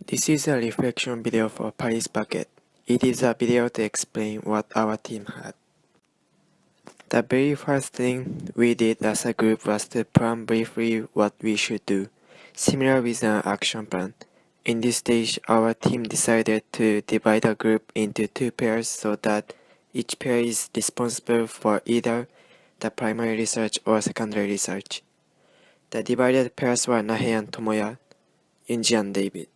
This is a reflection video for Paris Baguette. It is a video to explain what our team had. The very first thing we did as a group was to plan briefly what we should do, similar with an action plan. In this stage, our team decided to divide the group into two pairs so that each pair is responsible for either the primary research or secondary research. The divided pairs were Nahe and Tomoya, Yunji and David.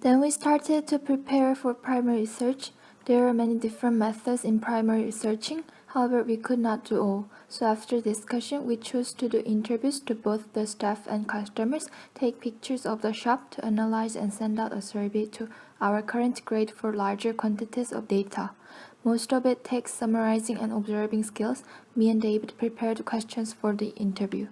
Then we started to prepare for primary research. There are many different methods in primary researching, however we could not do all. So after discussion, we chose to do interviews to both the staff and customers, take pictures of the shop to analyze and send out a survey to our current grade for larger quantities of data. Most of it takes summarizing and observing skills. Me and David prepared questions for the interview.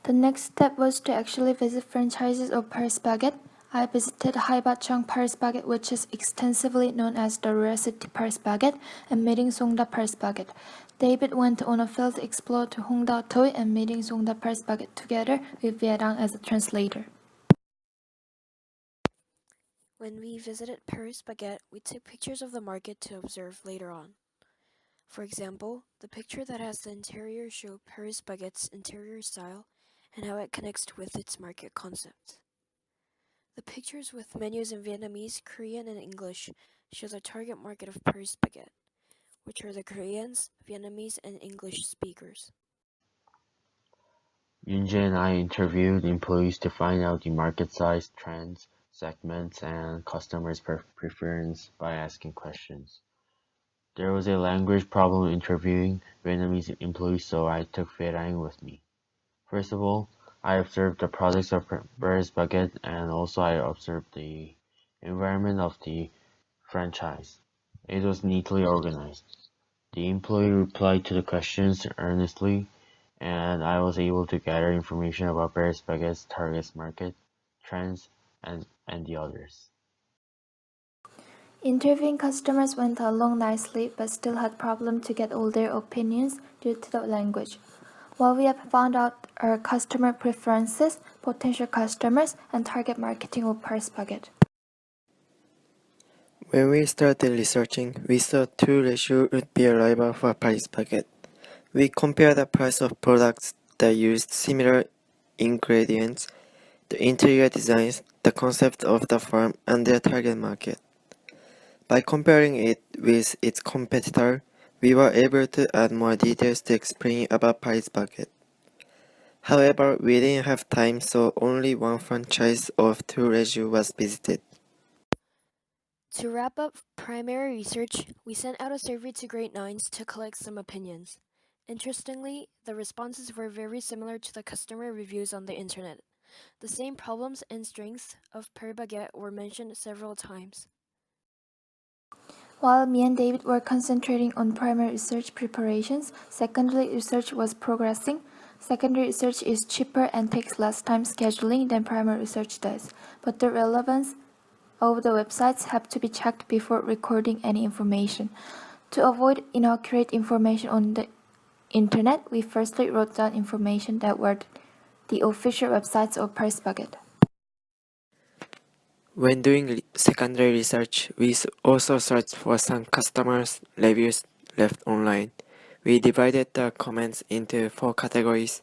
The next step was to actually visit franchises of Paris Baguette. I visited Haibachang Paris Baguette, which is extensively known as the Rare City Paris Baguette, and Meeting Songda Paris Baguette. David went on a field explore to Hongda Toy and Meeting Songda Paris Baguette together with Vierang as a translator. When we visited Paris Baguette, we took pictures of the market to observe later on. For example, the picture that has the interior showed Paris Baguette's interior style and how it connects with its market concept. The pictures with menus in Vietnamese, Korean, and English show the target market of Paris Baguette, which are the Koreans, Vietnamese, and English speakers. Yunji and I interviewed employees to find out the market size, trends, segments, and customers' preference by asking questions. There was a language problem interviewing Vietnamese employees, so I took Vierang with me. First of all, I observed the products of Paris Baguette, and also I observed the environment of the franchise. It was neatly organized. The employee replied to the questions earnestly, and I was able to gather information about Paris Baguette's target market, trends, and the others. Interviewing customers went along nicely, but still had problem to get all their opinions due to the language. While we have found out our customer preferences, potential customers, and target marketing of Paris Baguette. When we started researching, we thought 2 ratio would be a rival for Paris Baguette. We compared the price of products that used similar ingredients, the interior designs, the concept of the firm, and their target market. By comparing it with its competitor, we were able to add more details to explain about Paris Baguette. However, we didn't have time, so only one franchise of 2 ratio was visited. To wrap up primary research, we sent out a survey to grade 9s to collect some opinions. Interestingly, the responses were very similar to the customer reviews on the internet. The same problems and strengths of Paris Baguette were mentioned several times. While me and David were concentrating on primary research preparations, secondary research was progressing. Secondary research is cheaper and takes less time scheduling than primary research does, but the relevance of the websites have to be checked before recording any information. To avoid inaccurate information on the internet, we firstly wrote down information that were the official websites of Paris Baguette. When doing secondary research, we also searched for some customers' reviews left online. We divided the comments into 4 categories: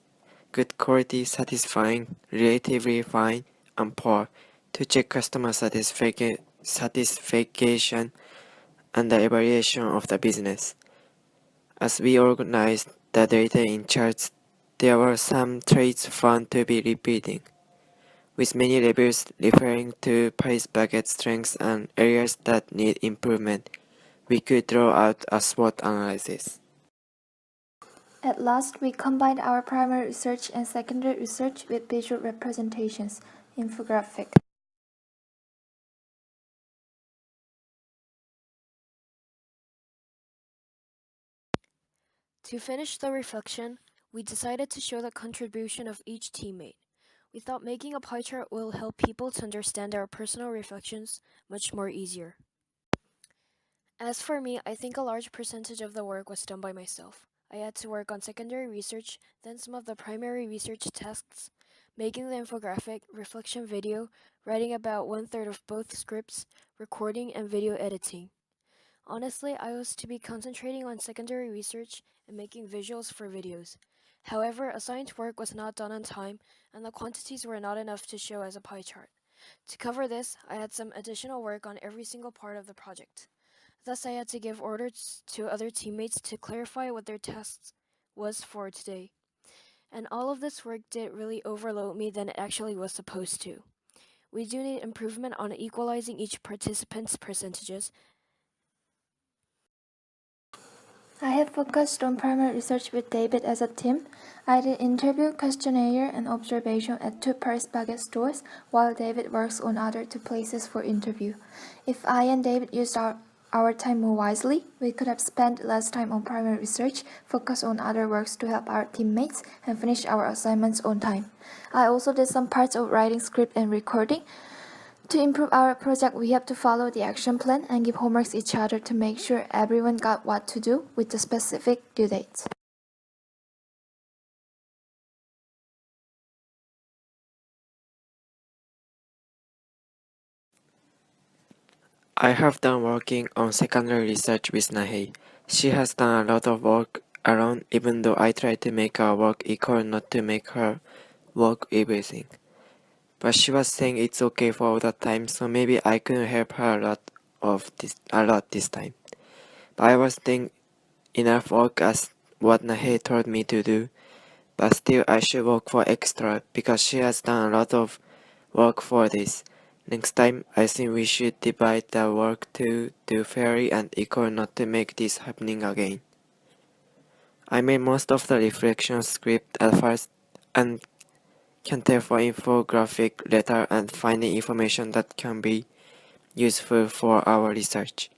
good quality, satisfying, relatively fine, and poor, to check customer satisfaction and the evaluation of the business. As we organized the data in charts, there were some traits found to be repeating, with many reviews referring to Paris Baguette's strengths and areas that need improvement. We could draw out a SWOT analysis. At last, we combined our primary research and secondary research with visual representations, infographic. To finish the reflection, we decided to show the contribution of each teammate. We thought making a pie chart will help people to understand our personal reflections much more easier. As for me, I think a large percentage of the work was done by myself. I had to work on secondary research, then some of the primary research tasks, making the infographic, reflection video, writing about 1/3 of both scripts, recording, and video editing. Honestly, I was to be concentrating on secondary research and making visuals for videos. However, assigned work was not done on time, and the quantities were not enough to show as a pie chart. To cover this, I had some additional work on every single part of the project. Thus, I had to give orders to other teammates to clarify what their tasks was for today. And all of this work did really overload me than it actually was supposed to. We do need improvement on equalizing each participant's percentages. I have focused on primary research with David as a team. I did interview, questionnaire, and observation at 2 Paris Baguette stores, while David works on other 2 places for interview. If I and David used our time more wisely, we could have spent less time on primary research, focus on other works to help our teammates, and finish our assignments on time. I also did some parts of writing script and recording. To improve our project, we have to follow the action plan and give homeworks each other to make sure everyone got what to do with the specific due dates. I have done working on secondary research with Nahe. She has done a lot of work alone, even though I try to make our work equal, not to make her work everything. But she was saying it's okay for all the time, so maybe I couldn't help her a lot this time. But I was doing enough work as what Nahe told me to do. But still I should work for extra because she has done a lot of work for this. Next time, I think we should divide the work to do fairly and equal, not to make this happening again. I made most of the reflection script at first and can therefore infographic later and finding information that can be useful for our research.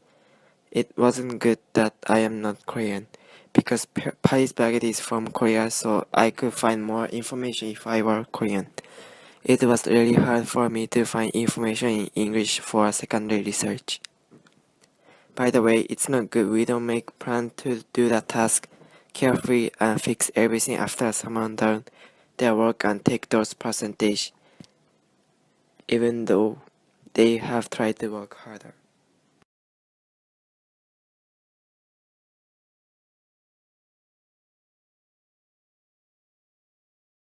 It wasn't good that I am not Korean, because Paris Baguette is from Korea, so I could find more information if I were Korean. It was really hard for me to find information in English for secondary research. By the way, it's not good we don't make plan to do the task carefully and fix everything after someone done their work and take those percentage, even though they have tried to work harder.